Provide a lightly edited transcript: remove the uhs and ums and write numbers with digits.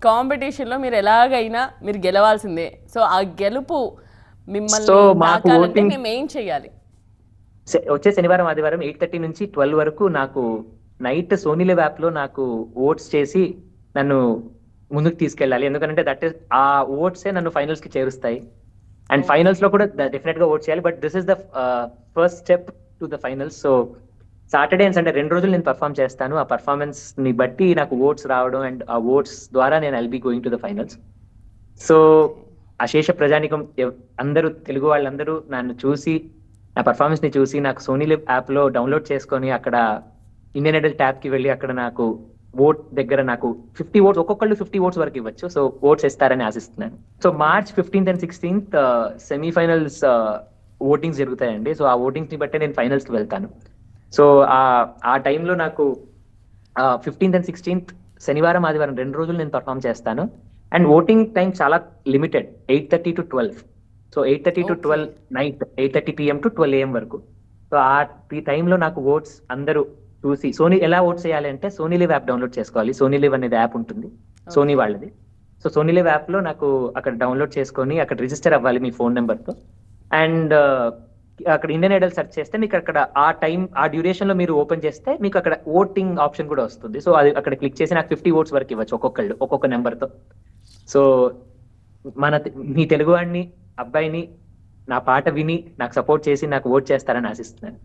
కాంపిటీషన్లో మీరు ఎలాగైనా మీరు గెలవాల్సిందే. సో ఆ గెలుపు సో మిమ్మల్ని మాకు తాకాలంటే ఓటింగ్ మేము ఏం చేయాలి? వచ్చే శనివారం ఆదివారం 8:30 నుంచి 12 వరకు నాకు నైట్ సోనీ లివ్ యాప్ లో నాకు ఓట్స్ చేసి నన్ను ముందుకు తీసుకెళ్ళాలి. ఎందుకంటే దట్ ఇస్ ఆ ఓట్సే నన్ను ఫైనల్స్ కి చేరుస్తాయి. And okay. ఫైనల్స్ లో కూడా డెఫినెట్ గా ఓట్ చేయాలి. But this is the first step to the finals. So Saturday and Sunday 2 రోజులు నేను పర్ఫామ్ చేస్తాను. ఆ పర్ఫార్మెన్స్ ని బట్టి నాకు ఓట్స్ రావడం అండ్ ఆ ఓట్స్ ద్వారా నేను I'll be going to the finals. So okay. అశేష ప్రజానికం అందరూ తెలుగు వాళ్ళందరూ నన్ను చూసి నా పర్ఫార్మెన్స్ ని చూసి నాకు సోనీ లివ్ యాప్ లో డౌన్లోడ్ చేసుకొని అక్కడ ఇండియన్ ఐడల్ ట్యాబ్ కి వెళ్ళి అక్కడ నాకు ఓట్ దగ్గర నాకు 50 ఓట్స్ ఒక్కొక్కళ్ళు 50 ఓట్స్ వరకు ఇవ్వచ్చు. సో ఓట్స్ ఇస్తారని ఆశిస్తున్నాను. So March 15th and 16th semifinals votings జరుగుతాయండి. సో ఆ ఓటింగ్స్ ని బట్టి నేను ఫైనల్స్ కి వెళ్తాను. సో ఆ ఆ టైంలో నాకు 15th అండ్ 16th శనివారం ఆదివారం 2 రోజులు నేను పర్ఫామ్ చేస్తాను. అండ్ ఓటింగ్ టైం చాలా limited, 8:30 to 12. So 8:30 to okay. 12 night, 8:30 PM to 12 AM వరకు. సో ఈ టైంలో నాకు ఓట్స్ అందరూ చూసి సోనీ ఎలా ఓట్స్ చేయాలి అంటే సోనీ లివ్ యాప్ డౌన్లోడ్ చేసుకోవాలి. సోనీ లివ్ అనేది యాప్ ఉంటుంది, సోనీ ఓకే. వాళ్ళది. సో సోనీ లివ్ యాప్ లో నాకు అక్కడ డౌన్లోడ్ చేసుకొని అక్కడ రిజిస్టర్ అవ్వాలి మీ ఫోన్ నెంబర్ తో. అండ్ అక్కడ ఇండియన్ ఐడల్ సెర్చ్ చేస్తే మీకు అక్కడ ఆ డ్యూరేషన్ లో మీరు ఓపెన్ చేస్తే మీకు అక్కడ ఓటింగ్ ఆప్షన్ కూడా వస్తుంది. సో అది అక్కడ క్లిక్ చేసి నాకు 50 ఓట్స్ వరకు ఇవ్వచ్చు ఒక్కొక్కళ్ళు ఒక్కొక్క నెంబర్ తో. సో మీ తెలుగు వాడిని అబ్బాయిని నా పాట విని నాకు సపోర్ట్ చేసి నాకు ఓట్ చేస్తారని ఆశిస్తున్నాను.